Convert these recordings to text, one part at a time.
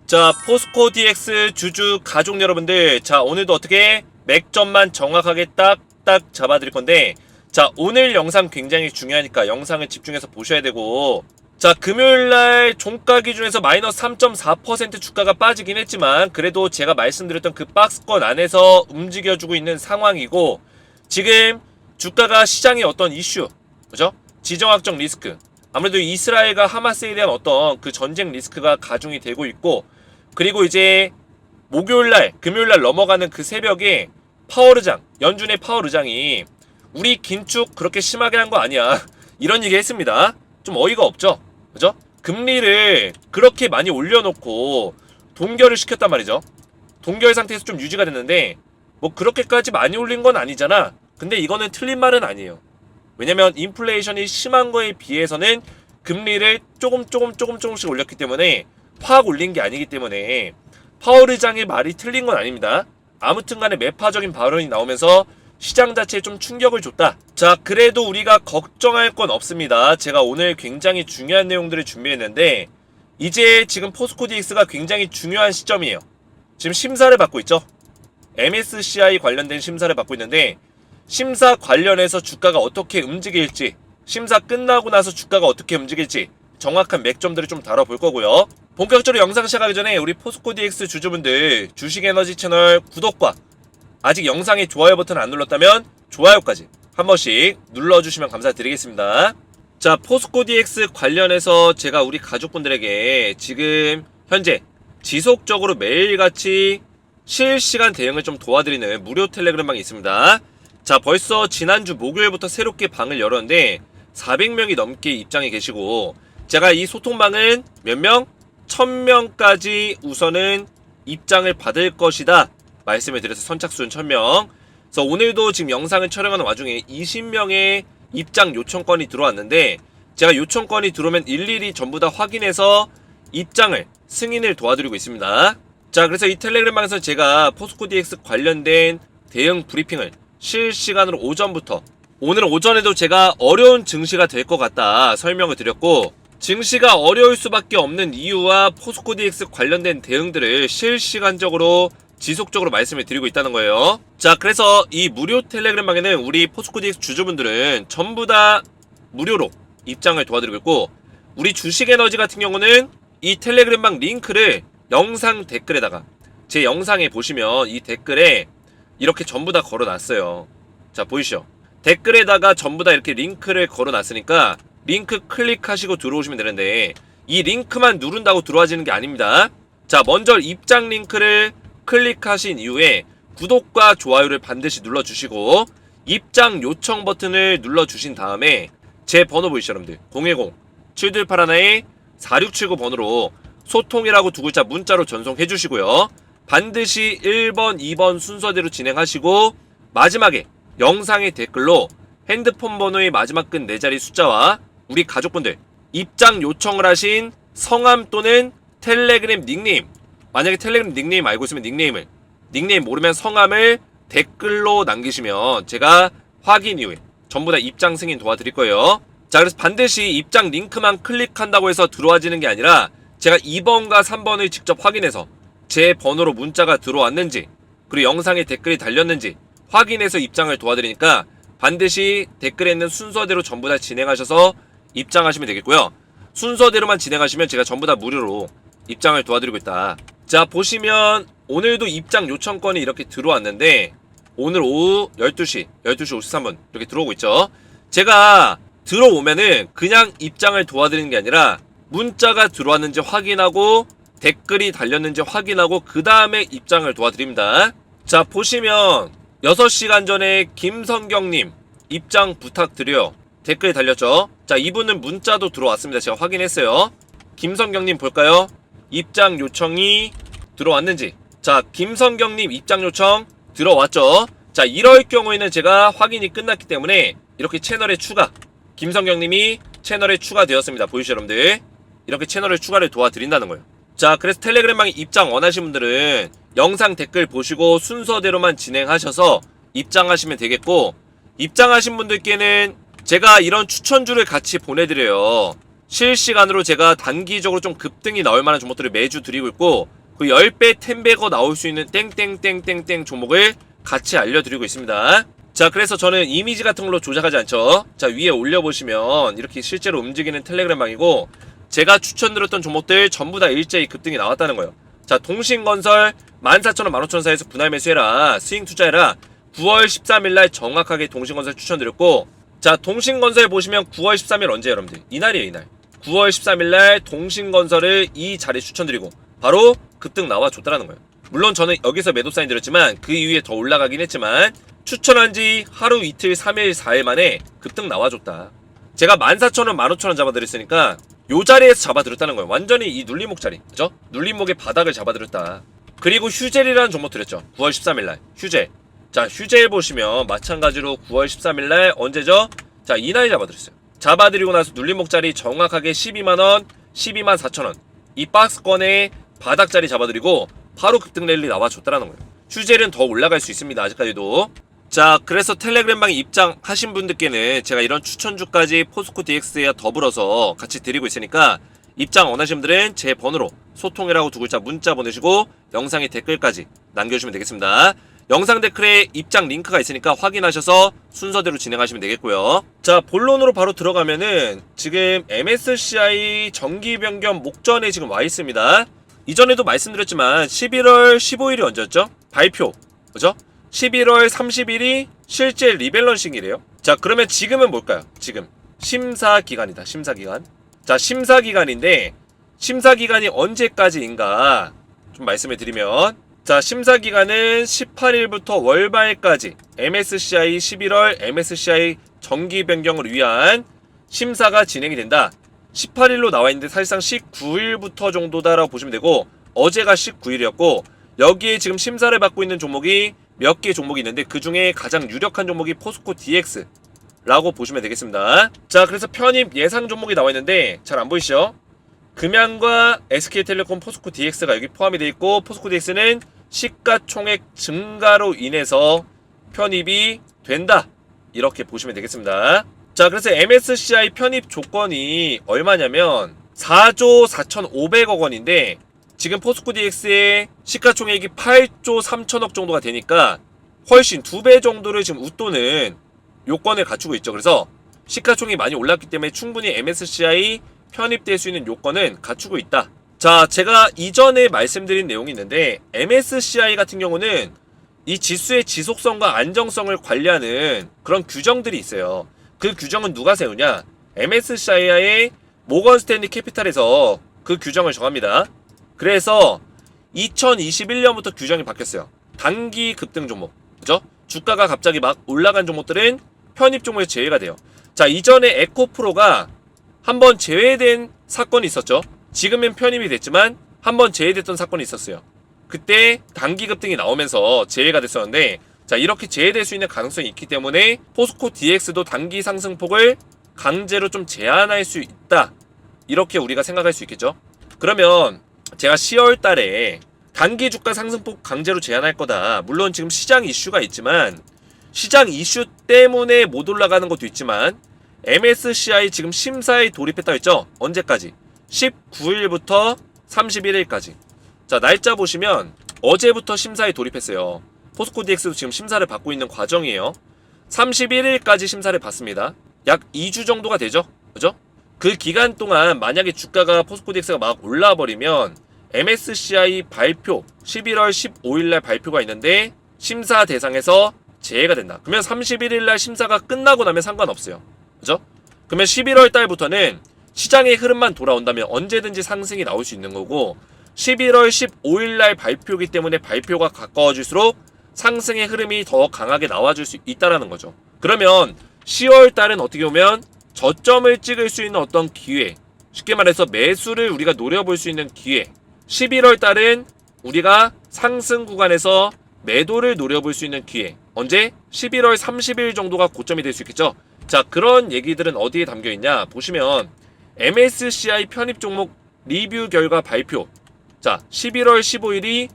자, 포스코 DX 주주 가족 여러분들, 자 오늘도 어떻게 맥점만 정확하게 딱딱 잡아드릴 건데, 자 오늘 영상 굉장히 중요하니까 영상을 집중해서 보셔야 되고, 자 금요일날 종가 기준에서 마이너스 3.4% 주가가 빠지긴 했지만 그래도 제가 말씀드렸던 그 박스권 안에서 움직여주고 있는 상황이고, 지금 주가가 시장의 어떤 이슈, 그죠? 지정학적 리스크, 아무래도 이스라엘과 하마스에 대한 어떤 그 전쟁 리스크가 가중이 되고 있고, 그리고 이제 목요일날 금요일날 넘어가는 그 새벽에 파월 의장, 연준의 파월 의장이 우리 긴축 그렇게 심하게 한 거 아니야 이런 얘기 했습니다. 좀 어이가 없죠, 그죠? 금리를 그렇게 많이 올려놓고 동결을 시켰단 말이죠. 동결 상태에서 좀 유지가 됐는데 뭐 그렇게까지 많이 올린 건 아니잖아. 근데 이거는 틀린 말은 아니에요. 왜냐면 인플레이션이 심한 거에 비해서는 금리를 조금씩 올렸기 때문에 확 올린 게 아니기 때문에 파월 의장의 말이 틀린 건 아닙니다. 아무튼 간에 매파적인 발언이 나오면서 시장 자체에 좀 충격을 줬다. 자, 그래도 우리가 걱정할 건 없습니다. 제가 오늘 굉장히 중요한 내용들을 준비했는데, 이제 지금 포스코 DX가 굉장히 중요한 시점이에요. 지금 심사를 받고 있죠. MSCI 관련된 심사를 받고 있는데, 심사 관련해서 주가가 어떻게 움직일지, 심사 끝나고 나서 주가가 어떻게 움직일지 정확한 맥점들을 좀 다뤄볼 거고요. 본격적으로 영상 시작하기 전에 우리 포스코 DX 주주분들 주식에너지 채널 구독과 아직 영상에 좋아요 버튼 안 눌렀다면 좋아요까지 한 번씩 눌러주시면 감사드리겠습니다. 자, 포스코 DX 관련해서 제가 우리 가족분들에게 지금 현재 지속적으로 매일같이 실시간 대응을 좀 도와드리는 무료 텔레그램 방이 있습니다. 자, 벌써 지난주 목요일부터 새롭게 방을 열었는데 400명이 넘게 입장해 계시고, 제가 이 소통방은 몇 명? 1000명까지 우선은 입장을 받을 것이다 말씀을 드려서 선착순 1000명. 그래서 오늘도 지금 영상을 촬영하는 와중에 20명의 입장 요청건이 들어왔는데, 제가 요청건이 들어오면 일일이 전부 다 확인해서 입장을 승인을 도와드리고 있습니다. 자, 그래서 이 텔레그램방에서 제가 포스코 DX 관련된 대응 브리핑을 실시간으로 오전부터, 오늘은 오전에도 제가 어려운 증시가 될 것 같다 설명을 드렸고, 증시가 어려울 수밖에 없는 이유와 포스코 DX 관련된 대응들을 실시간적으로 지속적으로 말씀을 드리고 있다는 거예요. 자, 그래서 이 무료 텔레그램방에는 우리 포스코 DX 주주분들은 전부 다 무료로 입장을 도와드리고 있고, 우리 주식에너지 같은 경우는 이 텔레그램방 링크를 영상 댓글에다가, 제 영상에 보시면 이 댓글에 이렇게 전부 다 걸어놨어요. 자, 보이시죠? 댓글에다가 전부 다 이렇게 링크를 걸어놨으니까 링크 클릭하시고 들어오시면 되는데, 이 링크만 누른다고 들어와지는 게 아닙니다. 자, 먼저 입장 링크를 클릭하신 이후에 구독과 좋아요를 반드시 눌러주시고, 입장 요청 버튼을 눌러주신 다음에 제 번호 보이시죠 여러분들? 010-7281-4679 번호로 소통이라고 두 글자 문자로 전송해 주시고요. 반드시 1번, 2번 순서대로 진행하시고, 마지막에 영상의 댓글로 핸드폰 번호의 마지막 끝 4자리 숫자와 우리 가족분들 입장 요청을 하신 성함 또는 텔레그램 닉네임, 만약에 텔레그램 닉네임 알고 있으면 닉네임 모르면 성함을 댓글로 남기시면 제가 확인 이후에 전부 다 입장 승인 도와드릴 거예요. 자, 그래서 반드시 입장 링크만 클릭한다고 해서 들어와지는 게 아니라 제가 2번과 3번을 직접 확인해서 제 번호로 문자가 들어왔는지, 그리고 영상에 댓글이 달렸는지 확인해서 입장을 도와드리니까 반드시 댓글에 있는 순서대로 전부 다 진행하셔서 입장하시면 되겠고요. 순서대로만 진행하시면 제가 전부 다 무료로 입장을 도와드리고 있다. 자, 보시면 오늘도 입장 요청건이 이렇게 들어왔는데, 오늘 오후 12시 53분 이렇게 들어오고 있죠. 제가 들어오면은 그냥 입장을 도와드리는 게 아니라 문자가 들어왔는지 확인하고 댓글이 달렸는지 확인하고 그 다음에 입장을 도와드립니다. 자, 보시면 6시간 전에 김성경님 입장 부탁드려요 댓글이 달렸죠. 자, 이분은 문자도 들어왔습니다. 제가 확인했어요. 김성경님 볼까요? 입장 요청이 들어왔는지. 자, 김성경님 입장 요청 들어왔죠. 자, 이럴 경우에는 제가 확인이 끝났기 때문에 이렇게 채널에 추가, 김성경님이 채널에 추가되었습니다. 보이시죠 여러분들? 이렇게 채널을 추가를 도와드린다는 거예요. 자, 그래서 텔레그램방에 입장 원하시는 분들은 영상 댓글 보시고 순서대로만 진행하셔서 입장하시면 되겠고, 입장하신 분들께는 제가 이런 추천주를 같이 보내드려요. 실시간으로 제가 단기적으로 좀 급등이 나올 만한 종목들을 매주 드리고 있고, 그 10배, 10배거 나올 수 있는 땡땡땡땡땡 종목을 같이 알려드리고 있습니다. 자, 그래서 저는 이미지 같은 걸로 조작하지 않죠. 자, 위에 올려보시면 이렇게 실제로 움직이는 텔레그램 방이고, 제가 추천드렸던 종목들 전부 다 일제히 급등이 나왔다는 거예요. 자, 동신건설 14,000원, 15,000원 사이에서 분할 매수해라, 스윙 투자해라. 9월 13일날 정확하게 동신건설 추천드렸고, 자, 동신건설 보시면 9월 13일 언제예요, 여러분들? 이날이에요, 이날. 9월 13일날 동신건설을 이 자리에 추천드리고 바로 급등 나와줬다라는 거예요. 물론 저는 여기서 매도 사인 드렸지만 그 이후에 더 올라가긴 했지만 추천한 지 하루, 이틀, 3일, 4일 만에 급등 나와줬다. 제가 14,000원, 15,000원 잡아드렸으니까 요 자리에서 잡아드렸다는 거예요. 완전히 이 눌림목 자리, 그죠? 눌림목의 바닥을 잡아드렸다. 그리고 휴젤이라는 종목 드렸죠. 9월 13일날 휴젤. 자, 휴젤 보시면 마찬가지로 9월 13일날 언제죠? 자, 이날 잡아드렸어요. 잡아드리고 나서 눌림목 자리 정확하게 12만원, 12만 4천원 이 박스권에 바닥 자리 잡아드리고 바로 급등 랠리 나와줬다라는 거예요. 휴젤은 더 올라갈 수 있습니다, 아직까지도. 자, 그래서 텔레그램방에 입장하신 분들께는 제가 이런 추천주까지 포스코 DX에 더불어서 같이 드리고 있으니까 입장 원하시는 분들은 제 번호로 소통이라고 두 글자 문자 보내시고 영상의 댓글까지 남겨주시면 되겠습니다. 영상 댓글에 입장 링크가 있으니까 확인하셔서 순서대로 진행하시면 되겠고요. 자, 본론으로 바로 들어가면은 지금 MSCI 정기 변경 목전에 지금 와 있습니다. 이전에도 말씀드렸지만 11월 15일이 언제였죠? 발표, 그죠? 11월 30일이 실제 리밸런싱이래요. 자, 그러면 지금은 뭘까요? 지금 심사기간이다. 심사기간. 자, 심사기간인데 심사기간이 언제까지인가 좀 말씀을 드리면, 자, 심사기간은 18일부터 월말까지 MSCI 11월 MSCI 정기 변경을 위한 심사가 진행이 된다. 18일로 나와 있는데 사실상 19일부터 정도다라고 보시면 되고, 어제가 19일이었고 여기에 지금 심사를 받고 있는 종목이 몇 개 종목이 있는데 그 중에 가장 유력한 종목이 포스코 DX 라고 보시면 되겠습니다. 자, 그래서 편입 예상 종목이 나와 있는데 잘 안 보이시죠? 금양과 SK텔레콤, 포스코 DX가 여기 포함이 되어 있고, 포스코 DX는 시가총액 증가로 인해서 편입이 된다, 이렇게 보시면 되겠습니다. 자, 그래서 MSCI 편입 조건이 얼마냐면 4조 4,500억 원인데 지금 포스코 DX의 시가총액이 8조 3천억 정도가 되니까 훨씬 2배 정도를 지금 웃도는 요건을 갖추고 있죠. 그래서 시가총액이 많이 올랐기 때문에 충분히 MSCI 편입될 수 있는 요건은 갖추고 있다. 자, 제가 이전에 말씀드린 내용이 있는데 MSCI 같은 경우는 이 지수의 지속성과 안정성을 관리하는 그런 규정들이 있어요. 그 규정은 누가 세우냐? MSCI의 모건 스탠리 캐피탈에서 그 규정을 정합니다. 그래서 2021년부터 규정이 바뀌었어요. 단기 급등 종목, 그죠? 주가가 갑자기 막 올라간 종목들은 편입 종목에 제외가 돼요. 자, 이전에 에코프로가 한번 제외된 사건이 있었죠. 지금은 편입이 됐지만 한번 제외됐던 사건이 있었어요. 그때 단기 급등이 나오면서 제외가 됐었는데, 자, 이렇게 제외될 수 있는 가능성이 있기 때문에 포스코 DX도 단기 상승폭을 강제로 좀 제한할 수 있다, 이렇게 우리가 생각할 수 있겠죠. 그러면 제가 10월 달에 단기 주가 상승폭 강제로 제한할 거다. 물론 지금 시장 이슈가 있지만, 시장 이슈 때문에 못 올라가는 것도 있지만 MSCI 지금 심사에 돌입했다고 했죠. 언제까지? 19일부터 31일까지. 자, 날짜 보시면 어제부터 심사에 돌입했어요. 포스코 DX도 지금 심사를 받고 있는 과정이에요. 31일까지 심사를 받습니다. 약 2주 정도가 되죠, 그죠? 그 기간 동안 만약에 주가가 포스코 DX가 막 올라와 버리면 MSCI 발표, 11월 15일날 발표가 있는데 심사 대상에서 제외가 된다. 그러면 31일날 심사가 끝나고 나면 상관없어요, 그죠? 그러면 11월 달부터는 시장의 흐름만 돌아온다면 언제든지 상승이 나올 수 있는 거고, 11월 15일날 발표이기 때문에 발표가 가까워질수록 상승의 흐름이 더 강하게 나와줄 수 있다라는 거죠. 그러면 10월 달은 어떻게 보면 저점을 찍을 수 있는 어떤 기회, 쉽게 말해서 매수를 우리가 노려볼 수 있는 기회, 11월 달은 우리가 상승 구간에서 매도를 노려볼 수 있는 기회, 언제? 11월 30일 정도가 고점이 될 수 있겠죠. 자, 그런 얘기들은 어디에 담겨 있냐 보시면 MSCI 편입 종목 리뷰 결과 발표. 자, 11월 15일이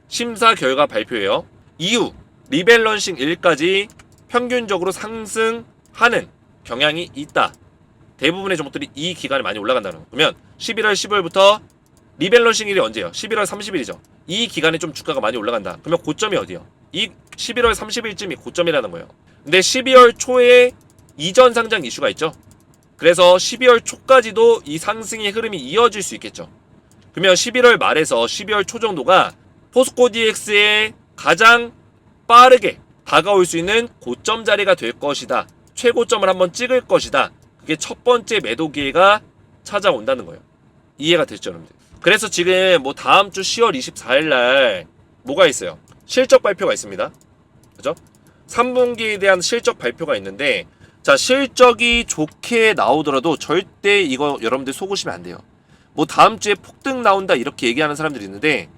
심사 결과 발표예요. 이후 리밸런싱 일까지 평균적으로 상승하는 경향이 있다. 대부분의 종목들이 이 기간에 많이 올라간다는 거. 그러면 11월 15일부터 리밸런싱일이 언제예요? 11월 30일이죠. 이 기간에 좀 주가가 많이 올라간다. 그러면 고점이 어디요? 이 11월 30일쯤이 고점이라는 거예요. 근데 12월 초에 이전 상장 이슈가 있죠. 그래서 12월 초까지도 이 상승의 흐름이 이어질 수 있겠죠. 그러면 11월 말에서 12월 초 정도가 포스코 DX의 가장 빠르게 다가올 수 있는 고점 자리가 될 것이다. 최고점을 한번 찍을 것이다. 그게 첫 번째 매도 기회가 찾아온다는 거예요. 이해가 됐죠, 여러분들? 그래서 지금 뭐 다음 주 10월 24일 날 뭐가 있어요? 실적 발표가 있습니다. 그죠? 3분기에 대한 실적 발표가 있는데, 자, 실적이 좋게 나오더라도 절대 이거 여러분들 속으시면 안 돼요. 뭐 다음 주에 폭등 나온다 이렇게 얘기하는 사람들이 있는데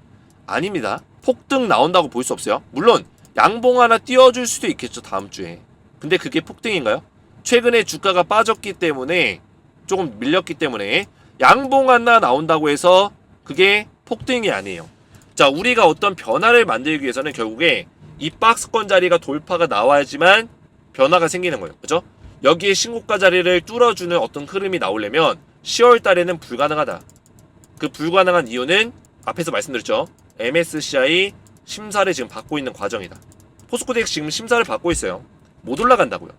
아닙니다. 폭등 나온다고 볼 수 없어요. 물론 양봉 하나 띄워줄 수도 있겠죠, 다음 주에. 근데 그게 폭등인가요? 최근에 주가가 빠졌기 때문에, 조금 밀렸기 때문에 양봉 하나 나온다고 해서 그게 폭등이 아니에요. 자, 우리가 어떤 변화를 만들기 위해서는 결국에 이 박스권 자리가 돌파가 나와야지만 변화가 생기는 거예요. 그죠? 여기에 신고가 자리를 뚫어주는 어떤 흐름이 나오려면 10월 달에는 불가능하다. 그 불가능한 이유는 앞에서 말씀드렸죠. MSCI 심사를 지금 받고 있는 과정이다. 포스코덱스 지금 심사를 받고 있어요. 못 올라간다고요.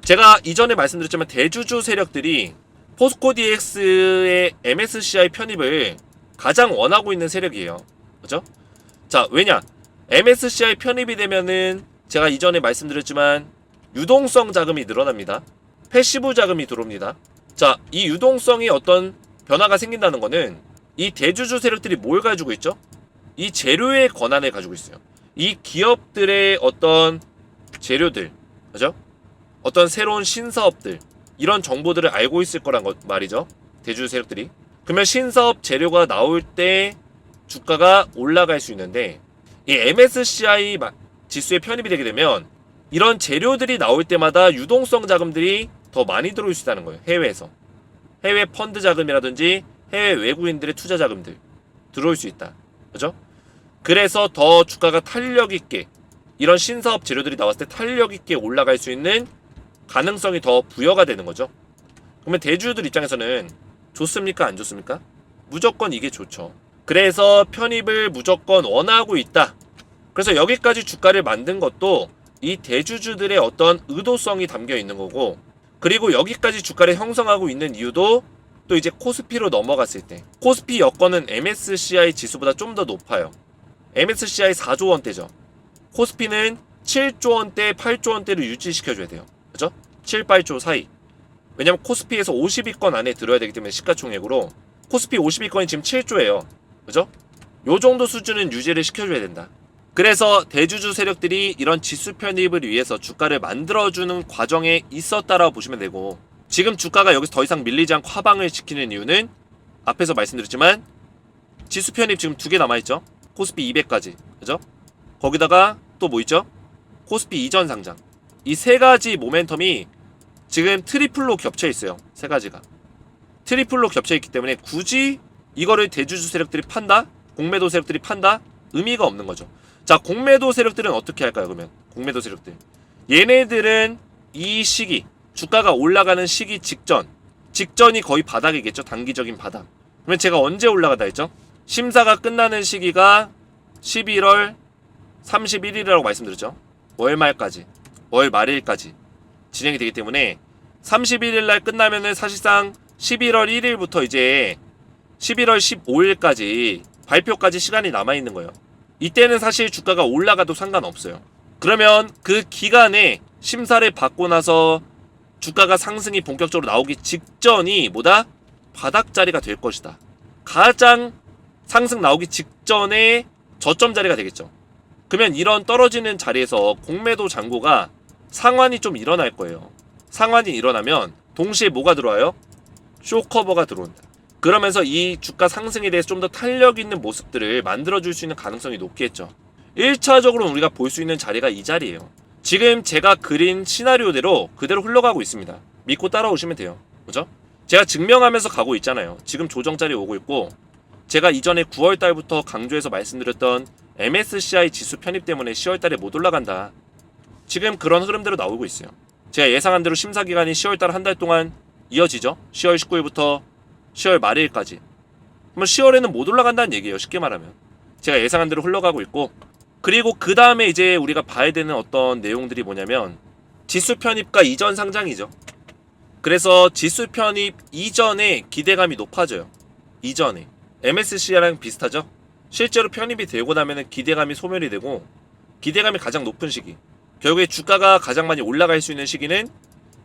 제가 이전에 말씀드렸지만 대주주 세력들이 포스코 DX의 MSCI 편입을 가장 원하고 있는 세력이에요. 그죠? 자, 왜냐? MSCI 편입이 되면은 제가 이전에 말씀드렸지만 유동성 자금이 늘어납니다. 패시브 자금이 들어옵니다. 자, 이 유동성이 어떤 변화가 생긴다는 거는 이 대주주 세력들이 뭘 가지고 있죠? 이 재료의 권한을 가지고 있어요. 이 기업들의 어떤 재료들, 그죠? 어떤 새로운 신사업들, 이런 정보들을 알고 있을 거란 것 말이죠. 대주주 세력들이. 그러면 신사업 재료가 나올 때 주가가 올라갈 수 있는데, 이 MSCI 지수에 편입이 되게 되면 이런 재료들이 나올 때마다 유동성 자금들이 더 많이 들어올 수 있다는 거예요. 해외에서. 해외 펀드 자금이라든지 해외 외국인들의 투자 자금들 들어올 수 있다. 그죠? 그래서 더 주가가 탄력 있게, 이런 신사업 재료들이 나왔을 때 탄력 있게 올라갈 수 있는 가능성이 더 부여가 되는 거죠. 그러면 대주주들 입장에서는 좋습니까? 안 좋습니까? 무조건 이게 좋죠. 그래서 편입을 무조건 원하고 있다. 그래서 여기까지 주가를 만든 것도 이 대주주들의 어떤 의도성이 담겨 있는 거고, 그리고 여기까지 주가를 형성하고 있는 이유도 또 이제 코스피로 넘어갔을 때, 코스피 여건은 MSCI 지수보다 좀 더 높아요. MSCI 4조 원대죠. 코스피는 7조 원대, 8조 원대를 유지시켜줘야 돼요. 그죠? 7, 8조 사이. 왜냐면 코스피에서 50위권 안에 들어야 되기 때문에, 시가총액으로 코스피 50위권이 지금 7조예요. 그죠? 요 정도 수준은 유지를 시켜줘야 된다. 그래서 대주주 세력들이 이런 지수 편입을 위해서 주가를 만들어주는 과정에 있었다라고 보시면 되고, 지금 주가가 여기서 더 이상 밀리지 않고 하방을 지키는 이유는 앞에서 말씀드렸지만 지수 편입 지금 2개 남아있죠. 코스피 200까지. 그죠? 거기다가 또 뭐 있죠? 코스피 이전 상장. 이 세 가지 모멘텀이 지금 트리플로 겹쳐 있어요. 세 가지가 트리플로 겹쳐 있기 때문에 굳이 이거를 대주주 세력들이 판다? 공매도 세력들이 판다? 의미가 없는 거죠. 자, 공매도 세력들은 어떻게 할까요? 그러면 공매도 세력들, 얘네들은 이 시기, 주가가 올라가는 시기 직전이 거의 바닥이겠죠. 단기적인 바닥. 그러면 제가 언제 올라가다 했죠? 심사가 끝나는 시기가 11월 31일이라고 말씀드렸죠. 월 말까지, 월 말일까지 진행이 되기 때문에 31일 날 끝나면은 사실상 11월 1일부터 이제 11월 15일까지 발표까지 시간이 남아있는 거예요. 이때는 사실 주가가 올라가도 상관없어요. 그러면 그 기간에 심사를 받고 나서 주가가 상승이 본격적으로 나오기 직전이 뭐다? 바닥 자리가 될 것이다. 가장 상승 나오기 직전에 저점 자리가 되겠죠. 그러면 이런 떨어지는 자리에서 공매도 잔고가 상환이 좀 일어날 거예요. 상환이 일어나면 동시에 뭐가 들어와요? 쇼커버가 들어온다. 그러면서 이 주가 상승에 대해서 좀 더 탄력 있는 모습들을 만들어줄 수 있는 가능성이 높겠죠. 1차적으로 우리가 볼 수 있는 자리가 이 자리예요. 지금 제가 그린 시나리오대로 그대로 흘러가고 있습니다. 믿고 따라오시면 돼요. 그죠? 제가 증명하면서 가고 있잖아요. 지금 조정자리 오고 있고, 제가 이전에 9월달부터 강조해서 말씀드렸던 MSCI 지수 편입 때문에 10월달에 못 올라간다. 지금 그런 흐름대로 나오고 있어요. 제가 예상한 대로 심사기간이 10월달 한 달 동안 이어지죠. 10월 19일부터 10월 말일까지. 그러면 10월에는 못 올라간다는 얘기예요. 쉽게 말하면. 제가 예상한 대로 흘러가고 있고, 그리고 그 다음에 이제 우리가 봐야 되는 어떤 내용들이 뭐냐면 지수 편입과 이전 상장이죠. 그래서 지수 편입 이전에 기대감이 높아져요. 이전에 MSCI랑 비슷하죠. 실제로 편입이 되고 나면은 기대감이 소멸이 되고, 기대감이 가장 높은 시기, 결국에 주가가 가장 많이 올라갈 수 있는 시기는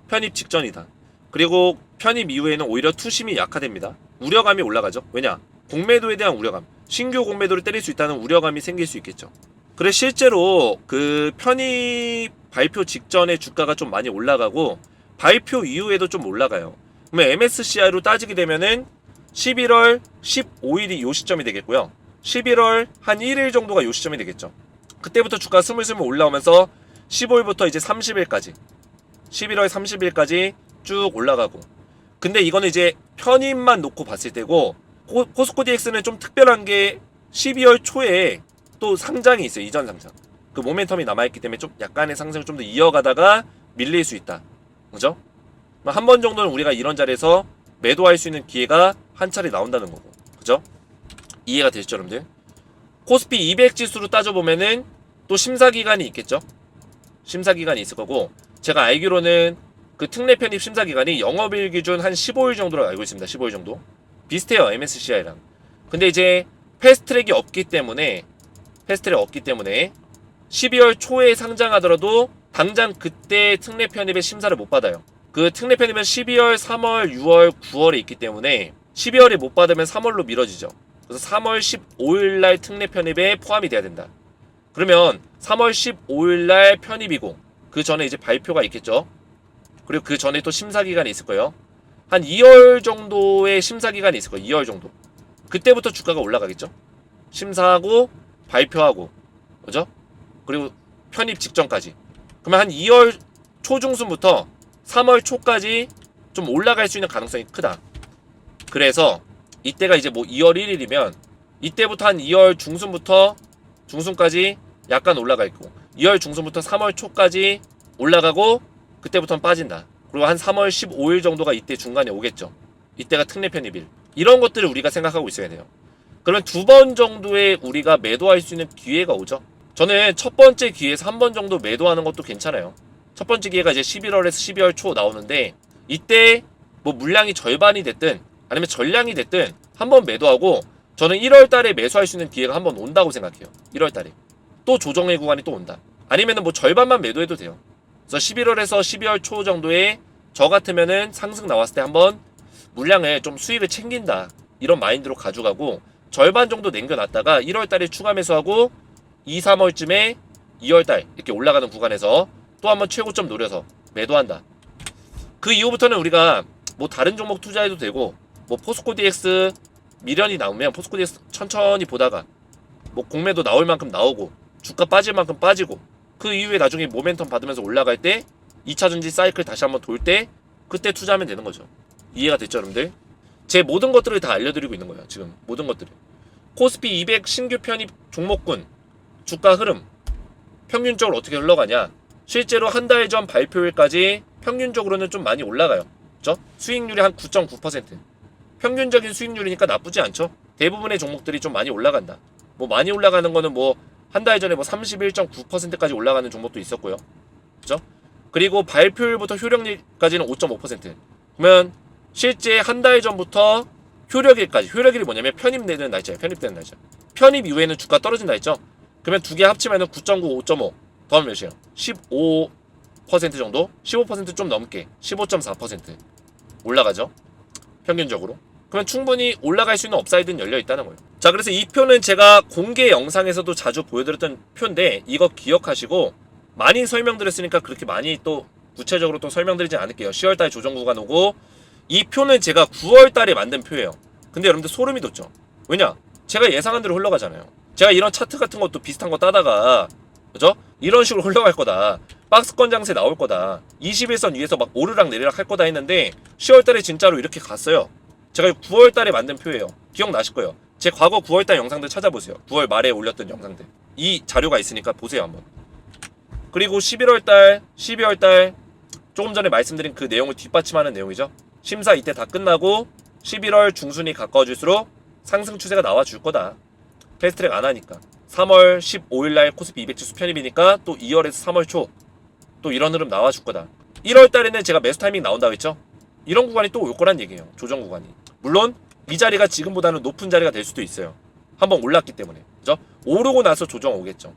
편입 직전이다. 그리고 편입 이후에는 오히려 투심이 약화됩니다. 우려감이 올라가죠. 왜냐? 공매도에 대한 우려감, 신규 공매도를 때릴 수 있다는 우려감이 생길 수 있겠죠. 그래서 실제로 그 편입 발표 직전에 주가가 좀 많이 올라가고 발표 이후에도 좀 올라가요. 그러면 MSCI로 따지게 되면은 11월 15일이 요 시점이 되겠고요. 11월 한 1일 정도가 요 시점이 되겠죠. 그때부터 주가가 스물스물 올라오면서 15일부터 이제 30일까지, 11월 30일까지 쭉 올라가고. 근데 이거는 이제 편입만 놓고 봤을 때고, 포스코 DX는 좀 특별한 게 12월 초에 또 상장이 있어요. 이전 상장. 그 모멘텀이 남아있기 때문에 좀 약간의 상승을 좀 더 이어가다가 밀릴 수 있다. 그죠? 한 번 정도는 우리가 이런 자리에서 매도할 수 있는 기회가 한 차례 나온다는 거고. 그죠? 이해가 되시죠, 여러분들? 코스피 200 지수로 따져보면은 또 심사기간이 있겠죠? 심사기간이 있을 거고, 제가 알기로는 그 특례 편입 심사기간이 영업일 기준 한 15일 정도로 알고 있습니다. 15일 정도. 비슷해요, MSCI랑. 근데 이제 패스트트랙이 없기 때문에 12월 초에 상장하더라도 당장 그때 특례 편입의 심사를 못 받아요. 그 특례 편입은 12월, 3월, 6월, 9월에 있기 때문에 12월에 못 받으면 3월로 미뤄지죠. 그래서 3월 15일날 특례 편입에 포함이 돼야 된다. 그러면 3월 15일날 편입이고 그 전에 이제 발표가 있겠죠. 그리고 그 전에 또 심사기간이 있을 거예요. 한 2월 정도의 심사기간이 있을 거예요. 2월 정도. 그때부터 주가가 올라가겠죠. 심사하고 발표하고, 그죠? 그리고 편입 직전까지. 그러면 한 2월 초중순부터 3월 초까지 좀 올라갈 수 있는 가능성이 크다. 그래서 이때가 이제 뭐 2월 1일이면 이때부터 한 2월 중순부터 중순까지 약간 올라가 있고, 2월 중순부터 3월 초까지 올라가고, 그때부터는 빠진다. 그리고 한 3월 15일 정도가 이때 중간에 오겠죠. 이때가 특례 편입일. 이런 것들을 우리가 생각하고 있어야 돼요. 그러면 두 번 정도의 우리가 매도할 수 있는 기회가 오죠. 저는 첫 번째 기회에서 한 번 정도 매도하는 것도 괜찮아요. 첫 번째 기회가 이제 11월에서 12월 초 나오는데, 이때 뭐 물량이 절반이 됐든 아니면 전량이 됐든 한 번 매도하고, 저는 1월 달에 매수할 수 있는 기회가 한 번 온다고 생각해요. 1월 달에. 또 조정의 구간이 또 온다. 아니면은 뭐 절반만 매도해도 돼요. 그래서 11월에서 12월 초 정도에 저 같으면은 상승 나왔을 때 한번 물량을 좀 수익을 챙긴다. 이런 마인드로 가져가고, 절반 정도 남겨놨다가 1월 달에 추가 매수하고 2, 3월쯤에 2월 달 이렇게 올라가는 구간에서 또 한번 최고점 노려서 매도한다. 그 이후부터는 우리가 뭐 다른 종목 투자해도 되고, 뭐 포스코 DX 미련이 나오면 포스코 DX 천천히 보다가 뭐 공매도 나올 만큼 나오고 주가 빠질 만큼 빠지고, 그 이후에 나중에 모멘텀 받으면서 올라갈 때 2차전지 사이클 다시 한번 돌 때 그때 투자하면 되는 거죠. 이해가 됐죠, 여러분들? 제 모든 것들을 다 알려드리고 있는 거예요. 지금 모든 것들을. 코스피 200 신규 편입 종목군 주가 흐름 평균적으로 어떻게 흘러가냐. 실제로 한 달 전 발표일까지 평균적으로는 좀 많이 올라가요. 그죠? 수익률이 한 9.9%. 평균적인 수익률이니까 나쁘지 않죠. 대부분의 종목들이 좀 많이 올라간다. 뭐 많이 올라가는 거는 뭐 한 달 전에 뭐 31.9%까지 올라가는 종목도 있었고요. 그죠? 그리고 발표일부터 효력일까지는 5.5%. 그러면 실제 한 달 전부터 효력일까지, 효력일이 뭐냐면 편입되는 날짜예요. 편입되는 날짜. 편입 이후에는 주가 떨어진다 했죠. 그러면 두 개 합치면 9.9, 5.5 더하면 몇이에요? 15% 정도? 15% 좀 넘게 15.4% 올라가죠. 평균적으로. 그러면 충분히 올라갈 수 있는 업사이드는 열려있다는 거예요. 자, 그래서 이 표는 제가 공개 영상에서도 자주 보여드렸던 표인데, 이거 기억하시고, 많이 설명드렸으니까 그렇게 많이 또 구체적으로 또 설명드리지 않을게요. 10월달 조정 구간 오고, 이 표는 제가 9월달에 만든 표예요. 근데 여러분들 소름이 돋죠. 왜냐? 제가 예상한 대로 흘러가잖아요. 제가 이런 차트 같은 것도 비슷한 거 따다가, 그죠? 이런 식으로 흘러갈 거다. 박스권 장세 나올 거다. 21선 위에서 막 오르락 내리락 할 거다 했는데 10월달에 진짜로 이렇게 갔어요. 제가 9월달에 만든 표예요. 기억나실 거예요. 제 과거 9월달 영상들 찾아보세요. 9월 말에 올렸던 영상들. 이 자료가 있으니까 보세요 한번. 그리고 11월달, 12월달 조금 전에 말씀드린 그 내용을 뒷받침하는 내용이죠. 심사 이때 다 끝나고 11월 중순이 가까워질수록 상승 추세가 나와줄 거다. 패스트트랙 안 하니까. 3월 15일날 코스피 200지수 편입이니까 또 2월에서 3월 초 또 이런 흐름 나와줄 거다. 1월 달에는 제가 매수 타이밍 나온다고 했죠. 이런 구간이 또 올 거란 얘기예요. 조정 구간이. 물론 이 자리가 지금보다는 높은 자리가 될 수도 있어요. 한번 올랐기 때문에. 그죠? 오르고 나서 조정 오겠죠.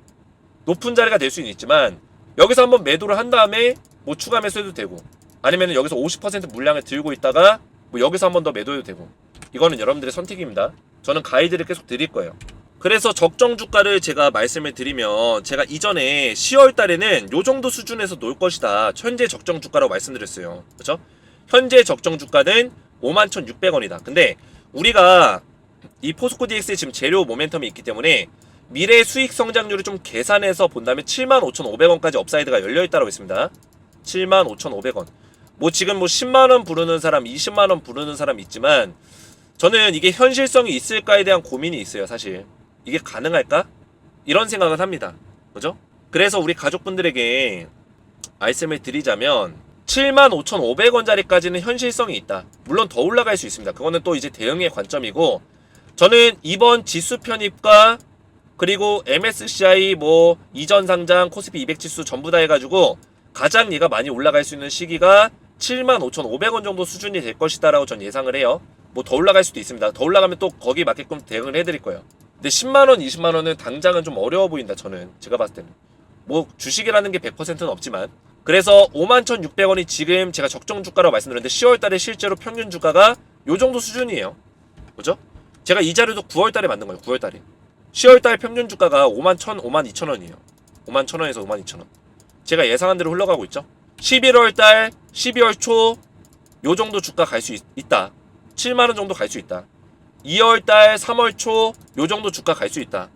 높은 자리가 될 수는 있지만 여기서 한번 매도를 한 다음에 뭐 추가 매수해도 되고, 아니면 여기서 50% 물량을 들고 있다가 뭐 여기서 한번 더 매도해도 되고, 이거는 여러분들의 선택입니다. 저는 가이드를 계속 드릴 거예요. 그래서 적정 주가를 제가 말씀을 드리면, 제가 이전에 10월 달에는 요 정도 수준에서 놓을 것이다. 현재 적정 주가라고 말씀드렸어요. 그렇죠? 현재 적정 주가는 51,600원이다. 근데 우리가 이 포스코 DX에 지금 재료 모멘텀이 있기 때문에 미래 수익 성장률을 좀 계산해서 본다면 75,500원까지 업사이드가 열려있다고 했습니다. 75,500원. 뭐 지금 뭐 10만원 부르는 사람, 20만원 부르는 사람 있지만, 저는 이게 현실성이 있을까에 대한 고민이 있어요. 사실 이게 가능할까? 이런 생각을 합니다. 그죠? 그래서 우리 가족분들에게 말씀을 드리자면 75,500원짜리까지는 현실성이 있다. 물론 더 올라갈 수 있습니다. 그거는 또 이제 대응의 관점이고, 저는 이번 지수 편입과 그리고 MSCI 뭐 이전 상장 코스피 200 지수 전부 다 해가지고 가장 얘가 많이 올라갈 수 있는 시기가 75,500원 정도 수준이 될 것이다 라고 전 예상을 해요. 뭐 더 올라갈 수도 있습니다. 더 올라가면 또 거기에 맞게끔 대응을 해드릴 거예요. 근데 10만원, 20만원은 당장은 좀 어려워 보인다. 저는 제가 봤을 때는 뭐 주식이라는 게 100%는 없지만, 그래서 51,600원이 지금 제가 적정 주가라고 말씀드렸는데 10월달에 실제로 평균 주가가 요 정도 수준이에요. 그죠? 제가 이 자료도 9월달에 만든 거예요. 9월달에 10월달 평균 주가가 51,000, 52,000원이에요 51,000원에서 52,000원. 제가 예상한 대로 흘러가고 있죠. 11월달, 12월 초 요 정도 주가 갈 수 있다. 7만원 정도 갈 수 있다. 2월달, 3월 초 요 정도 주가 갈 수 있다.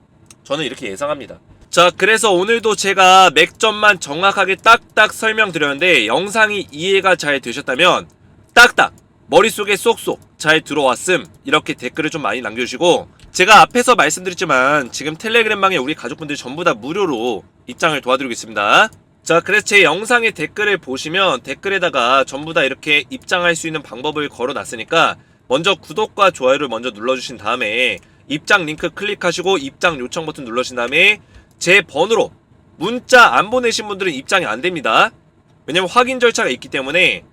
저는 이렇게 예상합니다. 자, 그래서 오늘도 제가 맥점만 정확하게 딱딱 설명드렸는데, 영상이 이해가 잘 되셨다면 딱딱 머릿속에 쏙쏙 잘 들어왔음, 이렇게 댓글을 좀 많이 남겨주시고, 제가 앞에서 말씀드렸지만 지금 텔레그램방에 우리 가족분들이 전부 다 무료로 입장을 도와드리고 있습니다. 자, 그래서 제 영상의 댓글을 보시면 댓글에다가 전부 다 이렇게 입장할 수 있는 방법을 걸어놨으니까 먼저 구독과 좋아요를 먼저 눌러주신 다음에 입장 링크 클릭하시고 입장 요청 버튼 눌러주신 다음에 제 번호로 문자 안 보내신 분들은 입장이 안 됩니다. 왜냐면 확인 절차가 있기 때문에.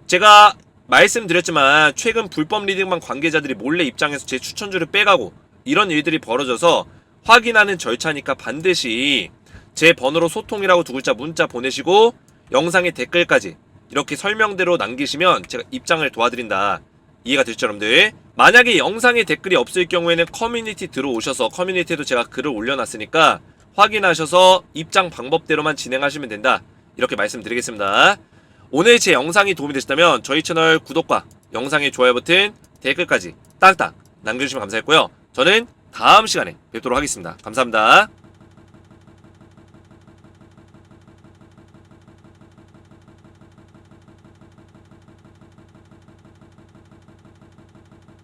제가 말씀드렸지만 최근 불법 리딩방 관계자들이 몰래 입장해서 제 추천주를 빼가고 이런 일들이 벌어져서 확인하는 절차니까 반드시 제 번호로 소통이라고 두 글자 문자 보내시고 영상의 댓글까지 이렇게 설명대로 남기시면 제가 입장을 도와드린다. 이해가 되시죠, 여러분들? 만약에 영상에 댓글이 없을 경우에는 커뮤니티 들어오셔서 커뮤니티에도 제가 글을 올려놨으니까 확인하셔서 입장 방법대로만 진행하시면 된다. 이렇게 말씀드리겠습니다. 오늘 제 영상이 도움이 되셨다면 저희 채널 구독과 영상의 좋아요 버튼, 댓글까지 딱딱 남겨주시면 감사했고요. 저는 다음 시간에 뵙도록 하겠습니다. 감사합니다.